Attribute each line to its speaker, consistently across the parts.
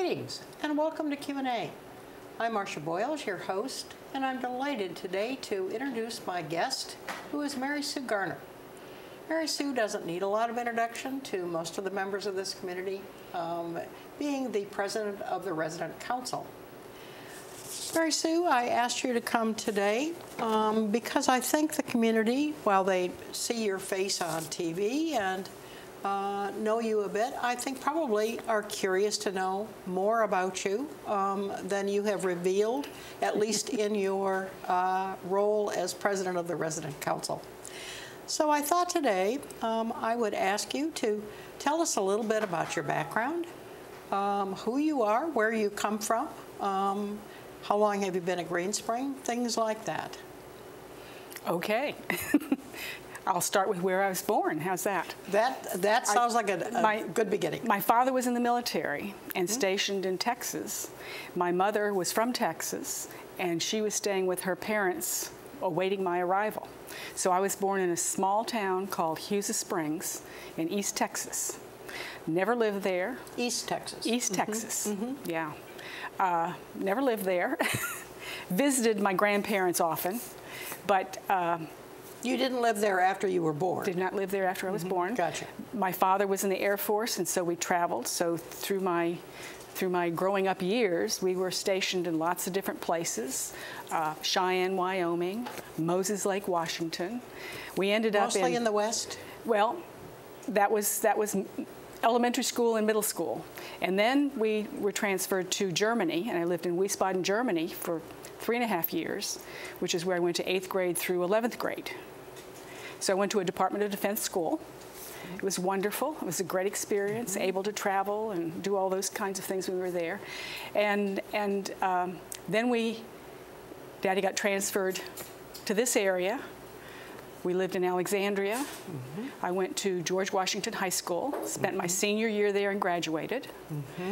Speaker 1: Greetings and welcome to Q&A. I'm Marcia Boyles, your host, and I'm delighted today to introduce my guest, who is Mary Sue Garner. Mary Sue doesn't need a lot of introduction to most of the members of this community, being the president of the Resident Council. Mary Sue, I asked you to come today because I think the community, while they see your face on TV and know you a bit, I think probably are curious to know more about you than you have revealed, at least in your role as president of the Resident Council. So I thought today I would ask you to tell us a little bit about your background, who you are, where you come from, how long have you been at Green Spring, things like that.
Speaker 2: Okay. I'll start with where I was born. How's that?
Speaker 1: That sounds like a good beginning.
Speaker 2: My father was in the military and stationed in Texas. My mother was from Texas, and she was staying with her parents awaiting my arrival. So I was born in a small town called Hughes Springs in East Texas. Never lived there.
Speaker 1: East Texas.
Speaker 2: East Texas, yeah. Never lived there. Visited my grandparents often, but
Speaker 1: you didn't live there after you were born?
Speaker 2: Did not live there after I was born.
Speaker 1: Gotcha.
Speaker 2: My father was in the Air Force, and so we traveled. So through my growing up years, we were stationed in lots of different places. Cheyenne, Wyoming, Moses Lake, Washington. We ended up
Speaker 1: mostly in the West?
Speaker 2: Well, that was elementary school and middle school. And then we were transferred to Germany, and I lived in Wiesbaden, Germany for 3.5 years, which is where I went to 8th grade through 11th grade. So I went to a Department of Defense school. It was wonderful. It was a great experience, able to travel and do all those kinds of things when we were there. And then Daddy got transferred to this area. We lived in Alexandria. I went to George Washington High School, spent my senior year there and graduated.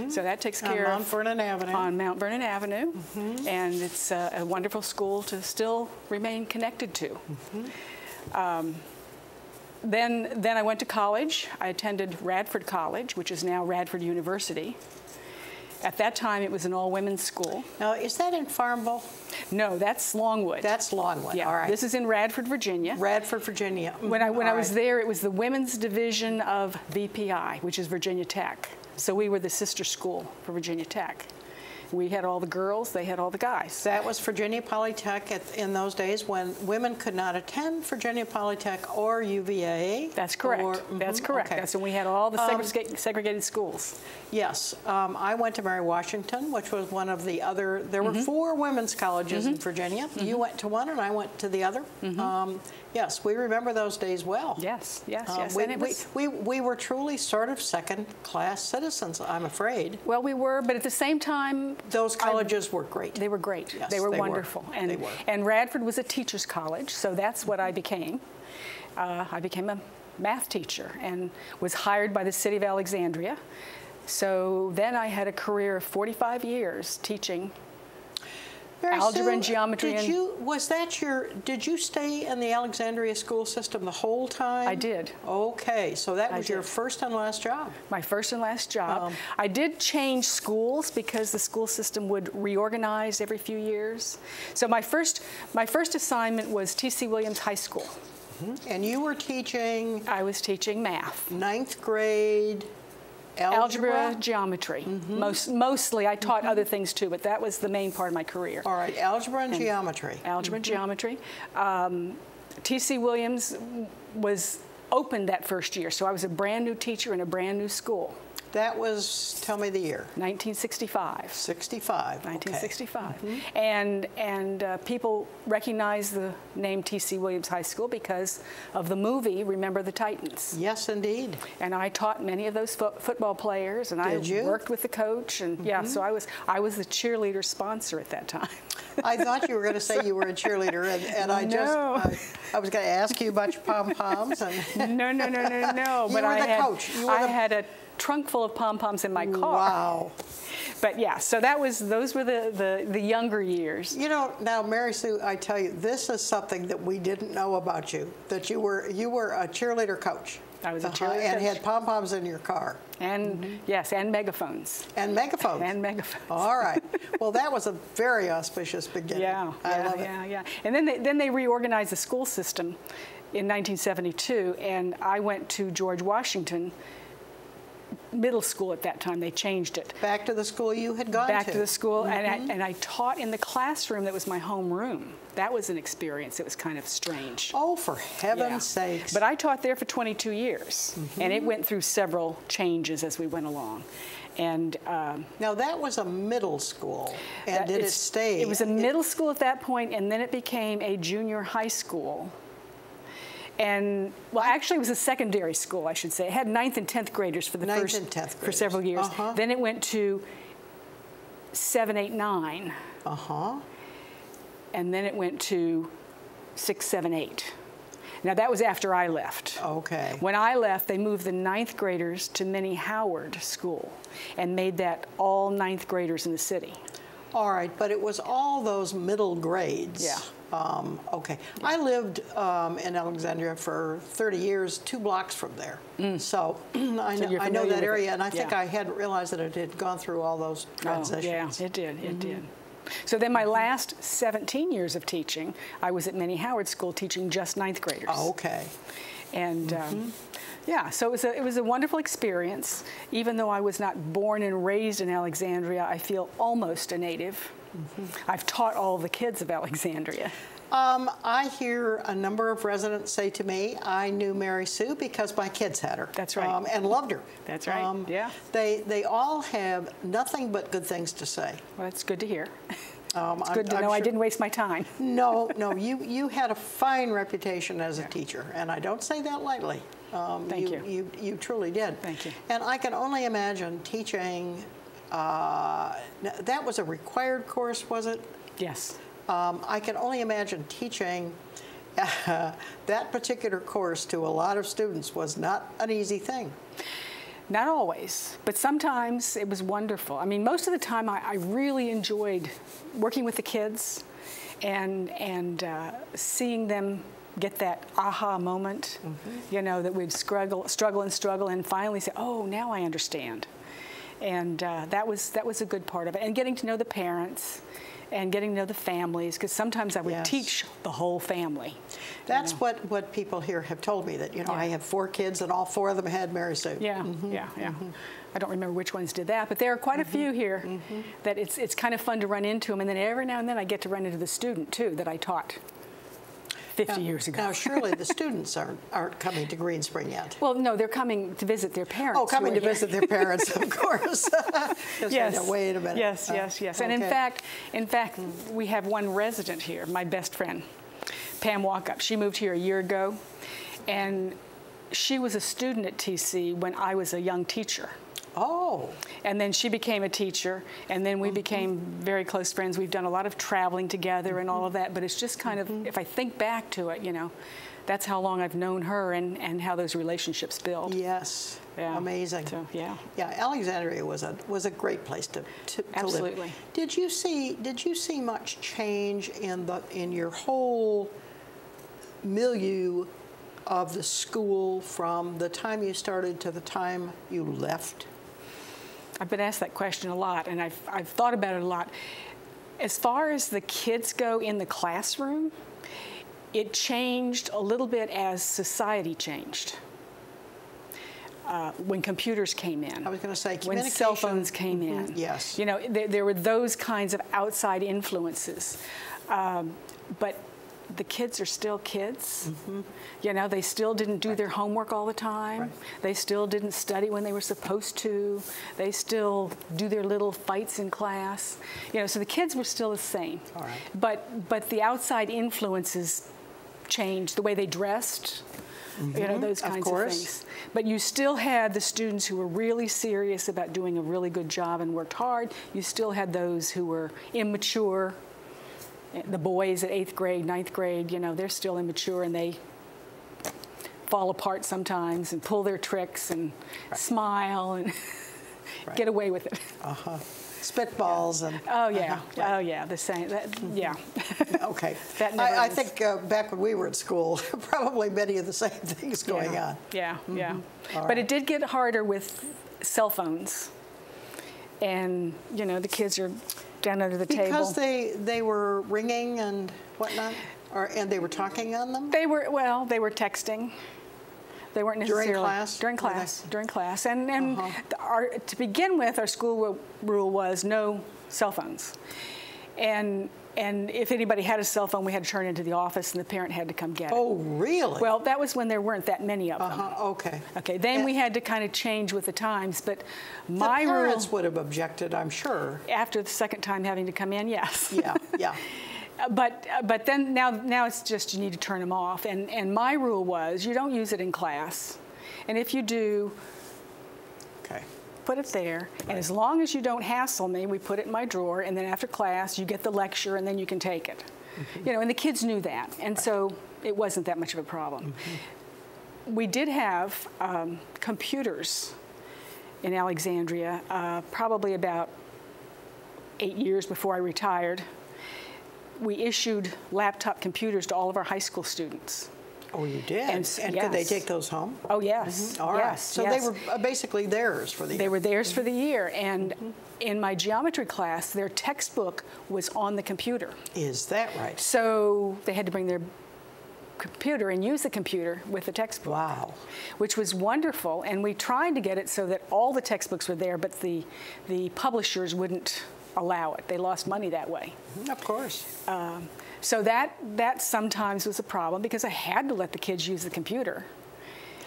Speaker 2: So that takes care of...
Speaker 1: On Mount Vernon Avenue.
Speaker 2: On Mount Vernon Avenue. And it's a wonderful school to still remain connected to. Then I went to college. I attended Radford College, which is now Radford University. At that time, it was an all-women's school.
Speaker 1: Now, is that in Farmville?
Speaker 2: No, that's Longwood.
Speaker 1: That's Longwood,
Speaker 2: yeah.
Speaker 1: All right.
Speaker 2: This is in Radford, Virginia.
Speaker 1: Radford, Virginia.
Speaker 2: When I was there, it was the women's division of VPI, which is Virginia Tech. So we were the sister school for Virginia Tech. We had all the girls, they had all the guys.
Speaker 1: That was Virginia Polytech in those days when women could not attend Virginia Polytech or UVA.
Speaker 2: That's correct. That's correct.
Speaker 1: Okay.
Speaker 2: That's when we had all the segregated schools.
Speaker 1: Yes. I went to Mary Washington, which was one of the other, there were 4 women's colleges in Virginia. You went to one and I went to the other. Yes, we remember those days well.
Speaker 2: Yes, yes, yes.
Speaker 1: We were truly sort of second-class citizens, I'm afraid.
Speaker 2: Well, we were, but at the same time,
Speaker 1: those colleges were great.
Speaker 2: They were great.
Speaker 1: Yes,
Speaker 2: they were wonderful.
Speaker 1: They were.
Speaker 2: And Radford was a teacher's college, so that's what I became. I became a math teacher and was hired by the city of Alexandria. So then I had a career of 45 years teaching algebra and geometry. Did you stay in the Alexandria school system the whole time? I did.
Speaker 1: Okay, so that was your first and last job.
Speaker 2: My first and last job. I did change schools because the school system would reorganize every few years. So my first assignment was T.C. Williams High School.
Speaker 1: And you were teaching?
Speaker 2: I was teaching math.
Speaker 1: 9th grade.
Speaker 2: Algebra, geometry. Mostly, I taught other things too, but that was the main part of my career.
Speaker 1: All right, algebra and geometry.
Speaker 2: Algebra and geometry. T.C. Williams was opened that first year, so I was a brand new teacher in a brand new school.
Speaker 1: That was, tell me the year.
Speaker 2: 1965.
Speaker 1: 65.
Speaker 2: 1965. Okay. And people recognize the name T.C. Williams High School because of the movie Remember the Titans.
Speaker 1: Yes, indeed.
Speaker 2: And I taught many of those football players, and I worked with the coach, and yeah, so I was the cheerleader sponsor at that time.
Speaker 1: I thought you were going to say you were a cheerleader, and I was going to ask you about your pom-poms.
Speaker 2: No.
Speaker 1: But I
Speaker 2: had a trunk full of pom-poms in my car.
Speaker 1: Wow.
Speaker 2: But yeah, so those were the younger years.
Speaker 1: You know, now Mary Sue, I tell you, this is something that we didn't know about you, that you were a cheerleader coach.
Speaker 2: I was a cheerleader
Speaker 1: And
Speaker 2: coach.
Speaker 1: had pom-poms in your car.
Speaker 2: And yes, and megaphones.
Speaker 1: And megaphones.
Speaker 2: And megaphones.
Speaker 1: All right. Well, that was a very auspicious beginning. I love it.
Speaker 2: Yeah. And then they reorganized the school system in 1972, and I went to George Washington Middle School at that time. They changed it.
Speaker 1: Back to the school you had gone to.
Speaker 2: Back to the school, and I taught in the classroom that was my home room. That was an experience. It was kind of strange.
Speaker 1: Oh, for heaven's sakes.
Speaker 2: But I taught there for 22 years, and it went through several changes as we went along. And
Speaker 1: now that was a middle school, and did it stay?
Speaker 2: It was a middle school at that point, and then it became a junior high school. And, well, actually, it was a secondary school, I should say. It had 9th and 10th graders for the for several years. Then it went to 7, 8, 9. And then it went to 6, 7, 8. Now, that was after I left.
Speaker 1: Okay.
Speaker 2: When I left, they moved the 9th graders to Minnie Howard School and made that all 9th graders in the city.
Speaker 1: All right, but it was all those middle grades.
Speaker 2: Yeah.
Speaker 1: Okay. I lived in Alexandria for 30 years, 2 blocks from there. So I know that area, and I think I hadn't realized that it had gone through all those transitions.
Speaker 2: Oh, yeah, it did. It did. So then my last 17 years of teaching, I was at Minnie Howard School teaching just 9th graders.
Speaker 1: Oh, okay.
Speaker 2: And yeah, so it was a wonderful experience. Even though I was not born and raised in Alexandria, I feel almost a native. I've taught all the kids of Alexandria.
Speaker 1: I hear a number of residents say to me, I knew Mary Sue because my kids had her.
Speaker 2: That's right.
Speaker 1: And loved her.
Speaker 2: That's right, yeah.
Speaker 1: They all have nothing but good things to say.
Speaker 2: Well, that's good to hear. It's good to know I didn't waste my time.
Speaker 1: No, you had a fine reputation as a teacher, and I don't say that lightly.
Speaker 2: Thank you.
Speaker 1: You truly did.
Speaker 2: Thank you.
Speaker 1: And I can only imagine teaching, that was a required course, was it?
Speaker 2: Yes.
Speaker 1: I can only imagine teaching that particular course to a lot of students was not an easy thing.
Speaker 2: Not always, but sometimes it was wonderful. I mean, most of the time I really enjoyed working with the kids and seeing them get that aha moment, you know, that we'd struggle and finally say, oh, now I understand. And that was a good part of it. And getting to know the parents and getting to know the families, because sometimes I would teach the whole family.
Speaker 1: That's what people here have told me, that, you know, I have 4 kids and all 4 of them had Mary Sue.
Speaker 2: Yeah, I don't remember which ones did that, but there are quite a few here that it's kind of fun to run into them, and then every now and then I get to run into the student, too, that I taught 50 years ago.
Speaker 1: Now, surely the students aren't coming to Green Spring yet.
Speaker 2: Well, no, they're coming to visit their parents.
Speaker 1: Oh, coming to visit their parents, of course.
Speaker 2: Yes.
Speaker 1: Wait a minute.
Speaker 2: Yes. And in fact, we have one resident here, my best friend, Pam Walkup. She moved here a year ago, and she was a student at TC when I was a young teacher.
Speaker 1: Oh.
Speaker 2: And then she became a teacher, and then we became very close friends. We've done a lot of traveling together and all of that, but it's just kind of, if I think back to it, you know, that's how long I've known her and how those relationships build.
Speaker 1: Yes. Yeah. Amazing.
Speaker 2: So, yeah.
Speaker 1: Yeah, Alexandria was a great place to
Speaker 2: Absolutely.
Speaker 1: live. Did you see much change in your whole milieu of the school from the time you started to the time you left?
Speaker 2: I've been asked that question a lot, and I've thought about it a lot. As far as the kids go in the classroom, it changed a little bit as society changed. When computers came in.
Speaker 1: I was going to say communication.
Speaker 2: When cell phones came in.
Speaker 1: Yes.
Speaker 2: You know, there were those kinds of outside influences. But the kids are still kids. You know, they still didn't do their homework all the time. They still didn't study when they were supposed to. They still do their little fights in class. You know, so the kids were still the same.
Speaker 1: All right.
Speaker 2: But the outside influences changed, the way they dressed, you know, those kinds of things. But you still had the students who were really serious about doing a really good job and worked hard. You still had those who were immature. The boys at 8th grade, 9th grade, you know, they're still immature, and they fall apart sometimes and pull their tricks and smile and get away with it.
Speaker 1: spitballs and.
Speaker 2: Oh yeah,
Speaker 1: right.
Speaker 2: oh yeah, the same. Yeah.
Speaker 1: Okay.
Speaker 2: That never
Speaker 1: I
Speaker 2: ends.
Speaker 1: think back when we were at school, probably many of the same things going on.
Speaker 2: Yeah, yeah.
Speaker 1: All
Speaker 2: But
Speaker 1: right.
Speaker 2: it did get harder with cell phones, and you know the kids are down under the table.
Speaker 1: Because they were ringing and whatnot, and they were talking on them.
Speaker 2: They were texting. They weren't necessarily
Speaker 1: During class?
Speaker 2: During class, and to begin with, our school rule was no cell phones, and if anybody had a cell phone, we had to turn it into the office, and the parent had to come get it.
Speaker 1: Oh, really?
Speaker 2: Well, that was when there weren't that many of them.
Speaker 1: Okay.
Speaker 2: Okay. Then we had to kind of change with the times, but my
Speaker 1: the
Speaker 2: rule
Speaker 1: parents would have objected, I'm sure.
Speaker 2: after the second time having to come in, yes.
Speaker 1: Yeah, yeah.
Speaker 2: But then now it's just you need to turn them off. And my rule was you don't use it in class. And if you do,
Speaker 1: Okay.
Speaker 2: put it there. And as long as you don't hassle me, we put it in my drawer. And then after class, you get the lecture and then you can take it. You know, and the kids knew that. And so it wasn't that much of a problem. We did have computers in Alexandria probably about 8 years before I retired. We issued laptop computers to all of our high school students.
Speaker 1: Oh, you did? And
Speaker 2: yes.
Speaker 1: could they take those home?
Speaker 2: Oh, yes.
Speaker 1: All right.
Speaker 2: Yes,
Speaker 1: So
Speaker 2: yes.
Speaker 1: they were basically theirs for the year.
Speaker 2: They were theirs for the year. And in my geometry class, their textbook was on the computer.
Speaker 1: Is that right?
Speaker 2: So they had to bring their computer and use the computer with the textbook.
Speaker 1: Wow.
Speaker 2: Which was wonderful. And we tried to get it so that all the textbooks were there, but the publishers wouldn't allow it. They lost money that way.
Speaker 1: Of course.
Speaker 2: So that sometimes was a problem because I had to let the kids use the computer.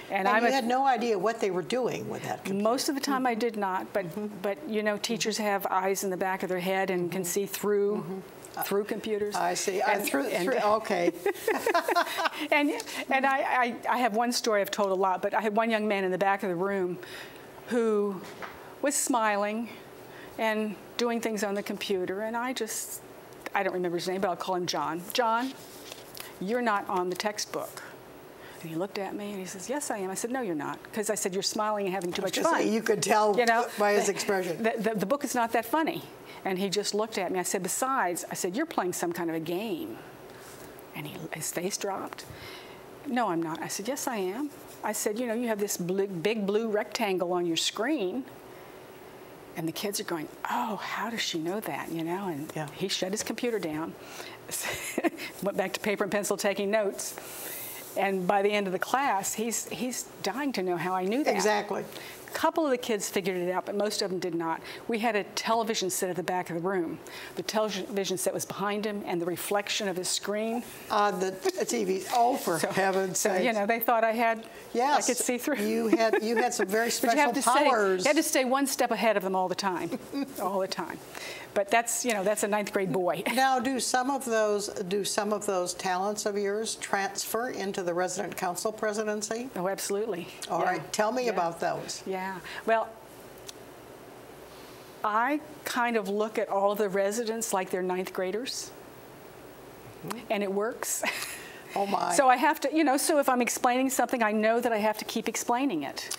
Speaker 1: And you had no idea what they were doing with that computer.
Speaker 2: Most of the time I did not, but you know, teachers have eyes in the back of their head and can see through computers.
Speaker 1: I see. Okay.
Speaker 2: And I have one story I've told a lot, but I had one young man in the back of the room who was smiling and doing things on the computer, and I don't remember his name, but I'll call him John. John, you're not on the textbook. And he looked at me and he says, yes, I am. I said, no, you're not. Because I said, you're smiling and having too much fun.
Speaker 1: You could tell by his expression.
Speaker 2: The book is not that funny. And he just looked at me. I said, besides, I said, you're playing some kind of a game. And his face dropped. No, I'm not. I said, yes, I am. I said, you know, you have this big blue rectangle on your screen. And the kids are going, oh, how does she know that, you know? And he shut his computer down, went back to paper and pencil taking notes. And by the end of the class, he's dying to know how I knew that.
Speaker 1: Exactly.
Speaker 2: A couple of the kids figured it out, but most of them did not. We had a television set at the back of the room. The television set was behind him, and the reflection of his screen.
Speaker 1: On the TV. Oh, for heaven's sake.
Speaker 2: So, you know, they thought I could see through.
Speaker 1: You had some very special powers.
Speaker 2: You had to stay one step ahead of them all the time, all the time. But that's a 9th grade boy.
Speaker 1: Now, do some of those talents of yours transfer into the resident council presidency?
Speaker 2: Oh, absolutely.
Speaker 1: All right. Tell me about those.
Speaker 2: Yeah. Well, I kind of look at all of the residents like they're 9th graders, and it works.
Speaker 1: Oh my.
Speaker 2: So I have to, you know, so if I'm explaining something, I know that I have to keep explaining it,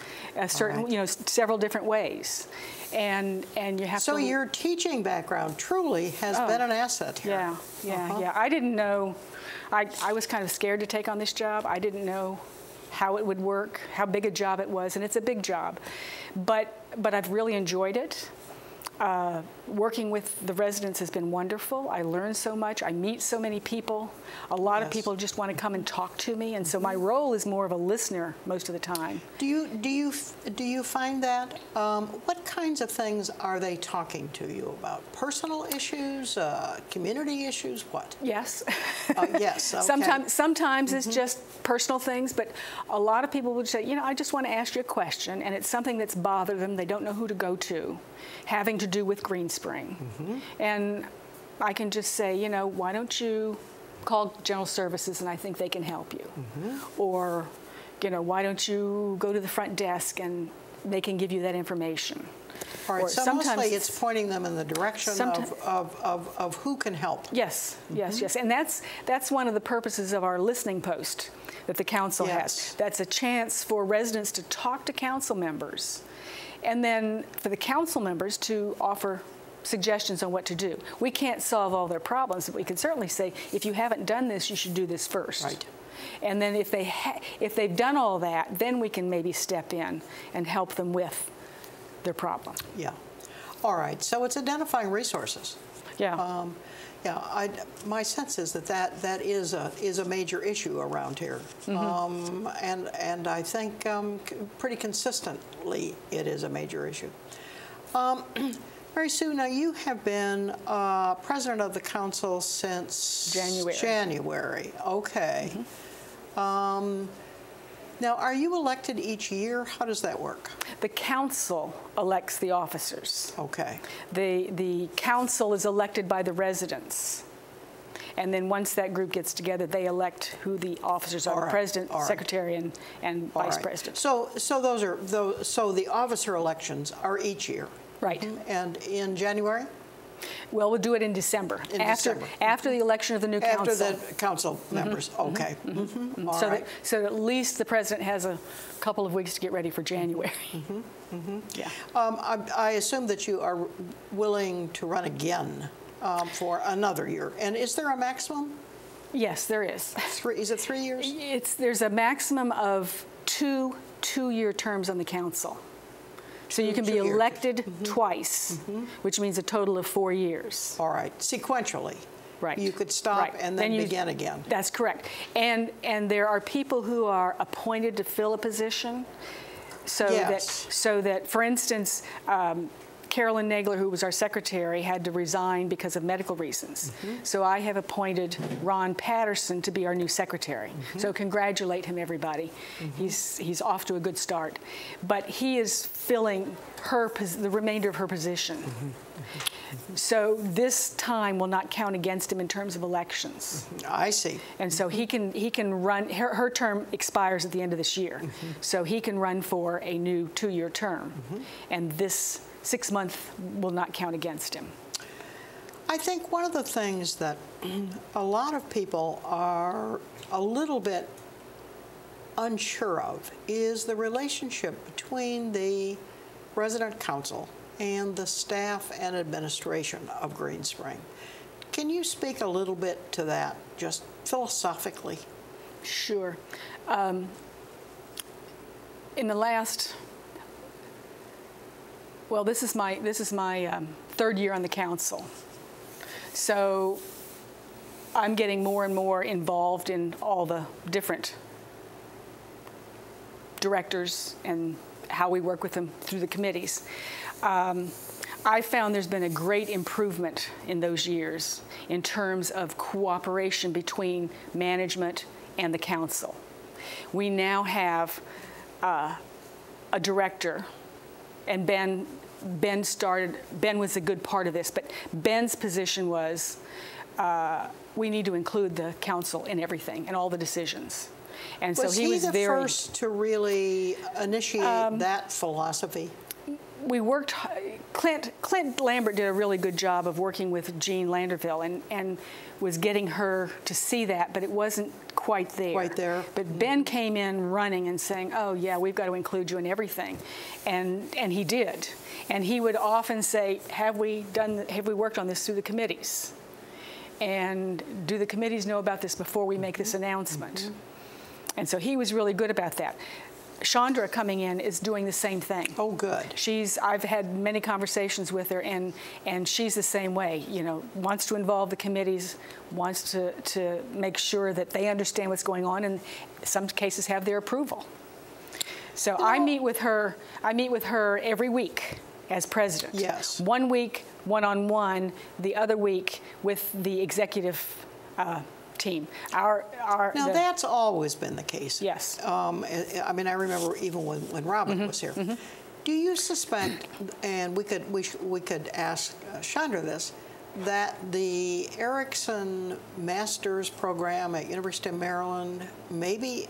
Speaker 2: several different ways. And you have to.
Speaker 1: So your teaching background truly has been an asset here.
Speaker 2: Yeah. I didn't know. I was kind of scared to take on this job. I didn't know how it would work, how big a job it was, and it's a big job. But I've really enjoyed it. Working with the residents has been wonderful. I learn so much. I meet so many people. A lot of people just want to come and talk to me, and so my role is more of a listener most of the time.
Speaker 1: Do you find that? What kinds of things are they talking to you about? Personal issues, community issues, what?
Speaker 2: Yes.
Speaker 1: Yes. Okay.
Speaker 2: Sometimes it's just personal things, but a lot of people would say, you know, I just want to ask you a question, and it's something that's bothered them. They don't know who to go to, having to do with Green Spring. And I can just say, you know, why don't you call General Services and I think they can help you. Or, you know, why don't you go to the front desk and they can give you that information.
Speaker 1: All right,
Speaker 2: or
Speaker 1: so mostly it's pointing them in the direction of who can help.
Speaker 2: Yes, yes. And that's one of the purposes of our listening post that the council has. That's a chance for residents to talk to council members. And then for the council members to offer suggestions on what to do. We can't solve all their problems, but we can certainly say, if you haven't done this, you should do this first.
Speaker 1: Right.
Speaker 2: And then if they've done all that, then we can maybe step in and help them with their problem.
Speaker 1: Yeah. All right. So it's identifying resources.
Speaker 2: Yeah.
Speaker 1: Yeah. My sense is that is a major issue around here, and I think pretty consistently it is a major issue. Mary Sue, now you have been president of the council since January. Okay. Now, are you elected each year? How does that work?
Speaker 2: The council elects the officers.
Speaker 1: Okay.
Speaker 2: The council is elected by the residents. And then once that group gets together, they elect who the officers are, president, secretary, and vice president.
Speaker 1: So the officer elections are each year.
Speaker 2: Right.
Speaker 1: And in January?
Speaker 2: Well, we'll do it in December. After the election of the new council.
Speaker 1: After the council members. Okay.
Speaker 2: So at least the president has a couple of weeks to get ready for January. Yeah.
Speaker 1: I assume that you are willing to run again for another year. And is there a maximum?
Speaker 2: Yes, there is.
Speaker 1: Is it 3 years?
Speaker 2: There's a maximum of two-year terms on the council. So you can be elected twice, which means a total of 4 years.
Speaker 1: All right, sequentially.
Speaker 2: Right.
Speaker 1: You could stop and then begin again.
Speaker 2: That's correct. And there are people who are appointed to fill a position, so that, for instance, Carolyn Nagler, who was our secretary, had to resign because of medical reasons. So I have appointed Ron Patterson to be our new secretary. So congratulate him, everybody. He's off to a good start. But he is filling the remainder of her position. So this time will not count against him in terms of elections.
Speaker 1: I see.
Speaker 2: And so he can run, her term expires at the end of this year. So he can run for a new 2-year term. And this 6-month will not count against him.
Speaker 1: I think one of the things that a lot of people are a little bit unsure of is the relationship between the resident council and the staff and administration of Green Spring. Can you speak a little bit to that, just philosophically?
Speaker 2: Sure. In the last, well, this is my 3rd year on the council. So I'm getting more and more involved in all the different directors and how we work with them through the committees. I found there's been a great improvement in those years in terms of cooperation between management and the council. We now have a director, and Ben was a good part of this, but Ben's position was we need to include the council in everything and all the decisions. And so he was
Speaker 1: the first to really initiate that philosophy?
Speaker 2: We worked, Clint Lambert did a really good job of working with Jean Landerville and was getting her to see that, but it wasn't quite there.
Speaker 1: Right there.
Speaker 2: But Ben came in running and saying, oh yeah, we've got to include you in everything. And he did. And he would often say, have we worked on this through the committees? And do the committees know about this before we make this announcement? And so he was really good about that. Chandra coming in is doing the same thing.
Speaker 1: Oh, good.
Speaker 2: I've had many conversations with her, and she's the same way. You know, wants to involve the committees, wants to make sure that they understand what's going on, and in some cases have their approval. So I meet with her every week as president.
Speaker 1: Yes.
Speaker 2: 1 week one-on-one, the other week with the executive team. Now
Speaker 1: that's always been the case.
Speaker 2: Yes.
Speaker 1: I mean, I remember even when Robin was here. Do you suspect, and we could ask Chandra this, that the Erickson Master's program at University of Maryland maybe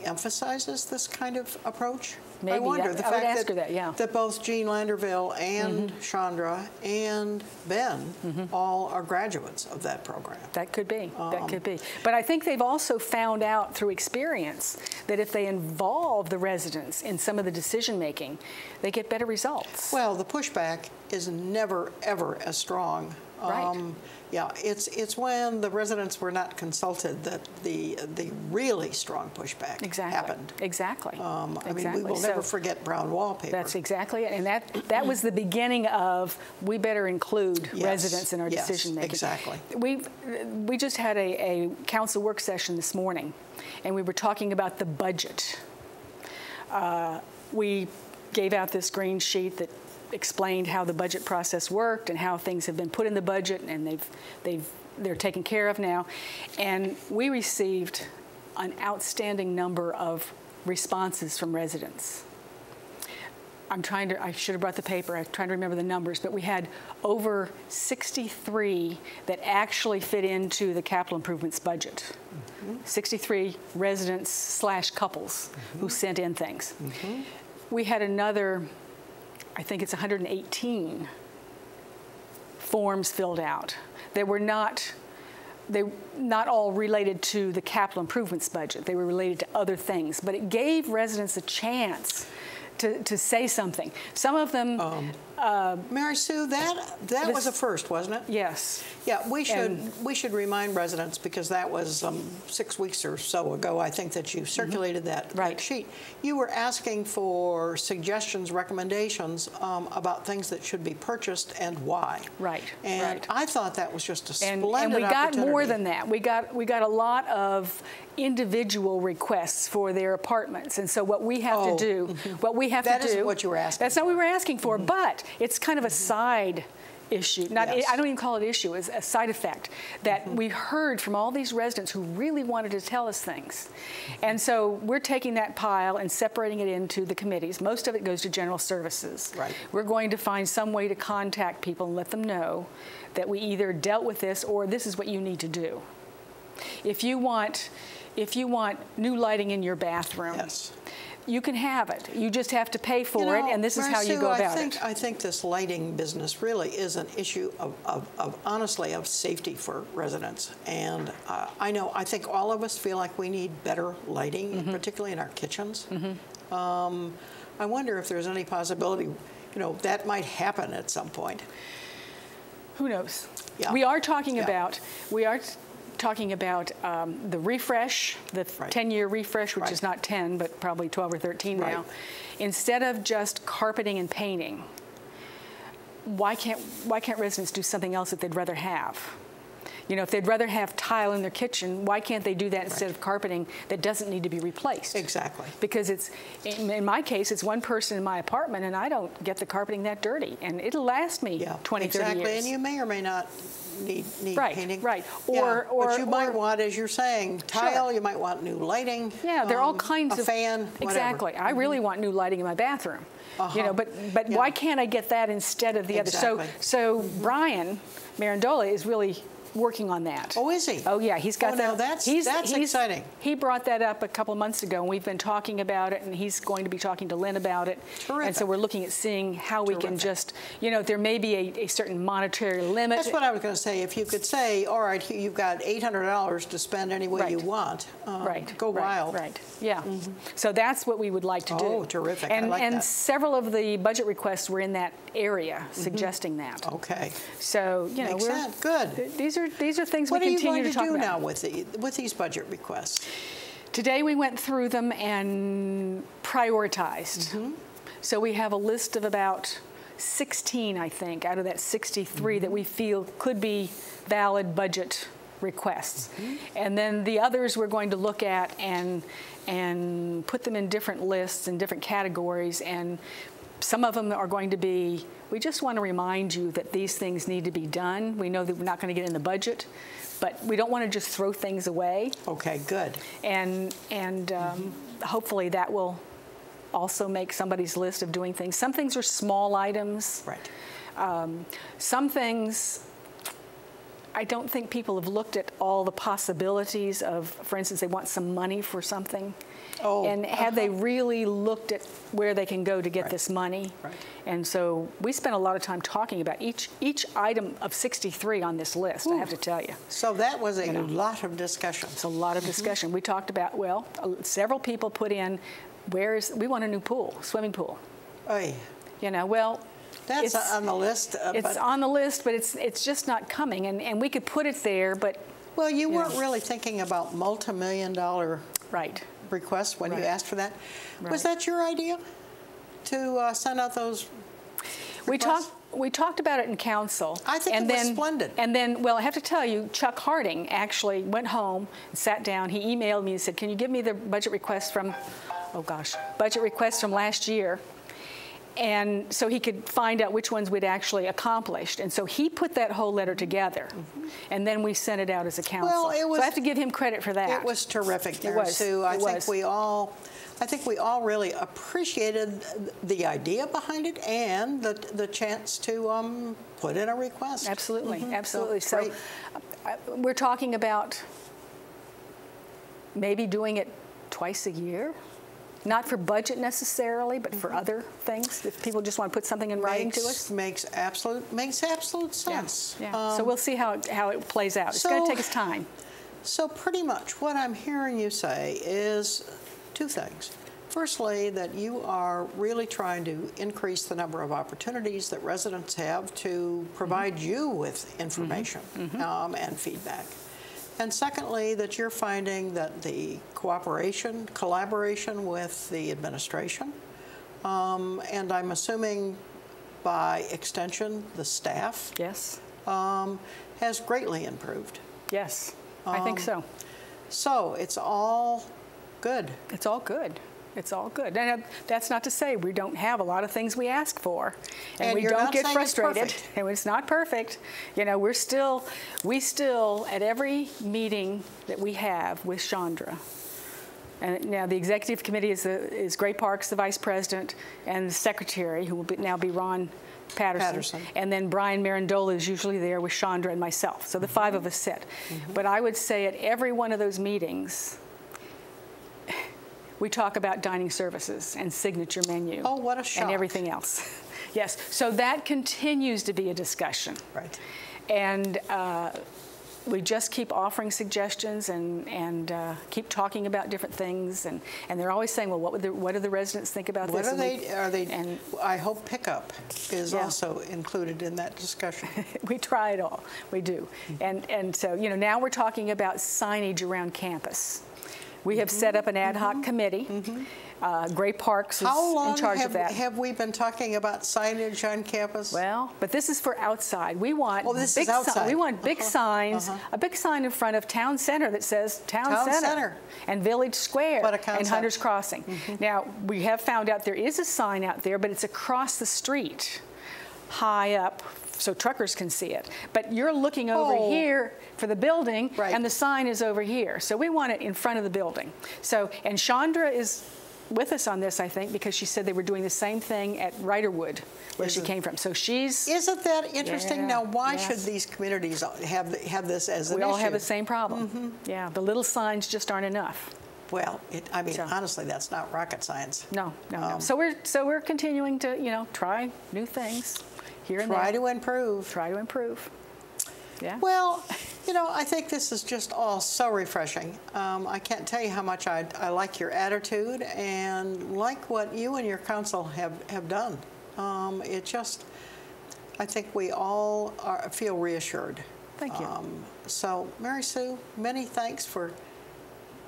Speaker 1: emphasizes this kind of approach?
Speaker 2: maybe.
Speaker 1: I wonder,
Speaker 2: I would ask her that, yeah.
Speaker 1: that both Jean Landerville and Chandra and Ben all are graduates of that program.
Speaker 2: That could be. That could be. But I think they've also found out through experience that if they involve the residents in some of the decision making, they get better results.
Speaker 1: Well, the pushback is never, ever as strong.
Speaker 2: Right.
Speaker 1: Yeah, it's when the residents were not consulted that the really strong pushback happened.
Speaker 2: Exactly.
Speaker 1: I mean, we will never forget brown wallpaper.
Speaker 2: That's exactly it, and that was the beginning of we better include residents in our decision making.
Speaker 1: Exactly.
Speaker 2: We just had a council work session this morning, and we were talking about the budget. We gave out this green sheet that explained how the budget process worked and how things have been put in the budget, and they're taken care of now. And we received an outstanding number of responses from residents. I should have brought the paper. I'm trying to remember the numbers, but we had over 63 that actually fit into the capital improvements budget. 63 residents / couples who sent in things. We had another, I think it's 118 forms filled out. They were not all related to the capital improvements budget. They were related to other things, but it gave residents a chance to say something. Some of them.
Speaker 1: Mary Sue, that was a first, wasn't it?
Speaker 2: Yes.
Speaker 1: Yeah, we should remind residents, because that was 6 weeks or so ago, I think, that you circulated that sheet. You were asking for suggestions, recommendations about things that should be purchased and why.
Speaker 2: Right.
Speaker 1: And I thought that was just a splendid
Speaker 2: and we got
Speaker 1: opportunity.
Speaker 2: more than that. We got a lot of individual requests for their apartments, and so what we have to do,
Speaker 1: that is what you were asking.
Speaker 2: That's not what we were asking for, but it's kind of a side issue. I don't even call it issue, it's a side effect that we heard from all these residents who really wanted to tell us things. And so we're taking that pile and separating it into the committees. Most of it goes to general services.
Speaker 1: Right.
Speaker 2: We're going to find some way to contact people and let them know that we either dealt with this or this is what you need to do. If you want new lighting in your bathroom, you can have it. You just have to pay for it, and this is how you go about it.
Speaker 1: I think this lighting business really is an issue honestly, of safety for residents. And I think all of us feel like we need better lighting, particularly in our kitchens. I wonder if there's any possibility, that might happen at some point.
Speaker 2: Who knows?
Speaker 1: Yeah.
Speaker 2: We are talking about the refresh, the 10-year refresh, which is not 10, but probably 12 or 13 now. Instead of just carpeting and painting, why can't residents do something else that they'd rather have? If they'd rather have tile in their kitchen, why can't they do that instead of carpeting that doesn't need to be replaced?
Speaker 1: Exactly.
Speaker 2: Because in my case, it's one person in my apartment, and I don't get the carpeting that dirty, and it'll last me 20, 30 years.
Speaker 1: And you may or may not need painting.
Speaker 2: Right.
Speaker 1: But you might want, as you're saying, tile. You might want new lighting.
Speaker 2: Yeah, there are all kinds of
Speaker 1: fan. Whatever.
Speaker 2: Exactly. I really want new lighting in my bathroom. But why can't I get that instead of the other? So Brian Marandola is really working on that.
Speaker 1: Oh, is he?
Speaker 2: Oh, yeah, he's got that.
Speaker 1: Now that's exciting.
Speaker 2: He brought that up a couple of months ago, and we've been talking about it, and he's going to be talking to Lynn about it.
Speaker 1: Terrific.
Speaker 2: And so we're looking at seeing how we can just, there may be a certain monetary limit.
Speaker 1: That's what I was going to say. If you could say, all right, you've got $800 to spend any way you want. Go wild.
Speaker 2: Right. Yeah. So that's what we would like to do.
Speaker 1: Oh, terrific.
Speaker 2: And,
Speaker 1: I like that.
Speaker 2: several of the budget requests were in that area, suggesting that.
Speaker 1: Okay.
Speaker 2: So,
Speaker 1: Makes sense. Good.
Speaker 2: These are things
Speaker 1: we
Speaker 2: continue to talk about.
Speaker 1: What are you going to do now with these budget requests?
Speaker 2: Today we went through them and prioritized. So we have a list of about 16, I think, out of that 63 that we feel could be valid budget requests. And then the others we're going to look at and put them in different lists and different categories, and some of them are going to be, we just want to remind you that these things need to be done. We know that we're not going to get in the budget, but we don't want to just throw things away. Okay, good. And hopefully that will also make somebody's list of doing things. Some things are small items. Right. Some things, I don't think people have looked at all the possibilities of, for instance, they want some money for something.
Speaker 1: Oh,
Speaker 2: and have they really looked at where they can go to get this money?
Speaker 1: Right.
Speaker 2: And so we spent a lot of time talking about each item of 63 on this list, I have to tell you.
Speaker 1: So that was a lot of discussion.
Speaker 2: It's a lot of discussion. We talked about, well, several people put in, we want a new pool, swimming pool.
Speaker 1: Oy.
Speaker 2: You know, well,
Speaker 1: that's on the list.
Speaker 2: It's on the list, but it's just not coming. And we could put it there, but...
Speaker 1: Well, you weren't really thinking about multi-million-dollar
Speaker 2: right.
Speaker 1: requests when you asked for that.
Speaker 2: Right.
Speaker 1: Was that your idea to send out those requests?
Speaker 2: We talked about it in council.
Speaker 1: I think it was splendid.
Speaker 2: And then, well, I have to tell you, Chuck Harding actually went home and sat down. He emailed me and said, can you give me the budget request from, budget requests from last year? And so he could find out which ones we'd actually accomplished. And so he put that whole letter together. And then we sent it out as a council.
Speaker 1: Well, it was,
Speaker 2: so I have to give him credit for that.
Speaker 1: It was terrific, Mary Sue. I think we all really appreciated the idea behind it and the chance to put in a request.
Speaker 2: Absolutely, absolutely. So
Speaker 1: great.
Speaker 2: We're talking about maybe doing it twice a year. Not for budget necessarily, but for other things. If people just want to put something in writing to us,
Speaker 1: makes absolute sense.
Speaker 2: Yeah. So we'll see how it plays out. It's going to take us time.
Speaker 1: So pretty much what I'm hearing you say is two things. Firstly, that you are really trying to increase the number of opportunities that residents have to provide you with information and feedback. And secondly, that you're finding that the collaboration with the administration, and I'm assuming by extension the staff,
Speaker 2: yes,
Speaker 1: has greatly improved.
Speaker 2: Yes, I think so.
Speaker 1: So it's all good.
Speaker 2: It's all good. It's all good. And that's not to say we don't have a lot of things we ask for, and we don't get frustrated. And it's not perfect. You know, we still at every meeting that we have with Chandra. And now the executive committee is Gray Parks, the vice president, and the secretary, who will now be Ron Patterson. And then Brian Marandola is usually there with Chandra and myself. So the five of us sit. But I would say at every one of those meetings, we talk about dining services and signature menu.
Speaker 1: Oh, what a shock.
Speaker 2: And everything else. Yes, so that continues to be a discussion.
Speaker 1: Right.
Speaker 2: And we just keep offering suggestions and keep talking about different things. And they're always saying, well, what do the residents think about this?
Speaker 1: And I hope pickup is also included in that discussion.
Speaker 2: We try it all. We do. And so, you know, now we're talking about signage around campus. We have set up an ad hoc committee. Gray Parks is in charge of that.
Speaker 1: How long have we been talking about signage on campus?
Speaker 2: Well, but this is for outside. We want
Speaker 1: big outside.
Speaker 2: We want big signs, a big sign in front of Town Center that says Town Center and Village Square and Hunter's Crossing. Now, we have found out there is a sign out there, but it's across the street, high up, so truckers can see it. But you're looking over here for the building, and the sign is over here. So we want it in front of the building. So, and Chandra is with us on this, I think, because she said they were doing the same thing at Riderwood, where she came from. So she's...
Speaker 1: Isn't that interesting? Now, why should these communities have this as an issue?
Speaker 2: We all have the same problem. Yeah, the little signs just aren't enough.
Speaker 1: Well, I mean, honestly, that's not rocket science.
Speaker 2: No. So we're continuing to, you know, try new things here and there.
Speaker 1: Try to improve.
Speaker 2: Try to improve. Yeah.
Speaker 1: Well, you know, I think this is just all so refreshing. I can't tell you how much I like your attitude and like what you and your council have done. It just, I think we all feel reassured.
Speaker 2: Thank you.
Speaker 1: So, Mary Sue, many thanks for,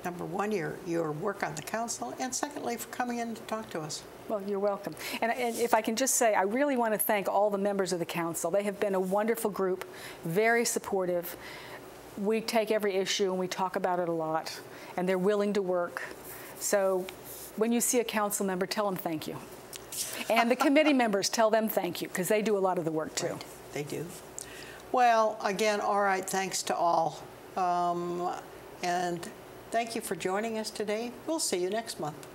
Speaker 1: number one, your work on the council, and secondly, for coming in to talk to us.
Speaker 2: Well, you're welcome. And if I can just say, I really want to thank all the members of the council. They have been a wonderful group, very supportive. We take every issue and we talk about it a lot, and they're willing to work. So when you see a council member, tell them thank you. And the committee members, tell them thank you, because they do a lot of the work too.
Speaker 1: Right. They do. Well, again, all right, thanks to all. And thank you for joining us today. We'll see you next month.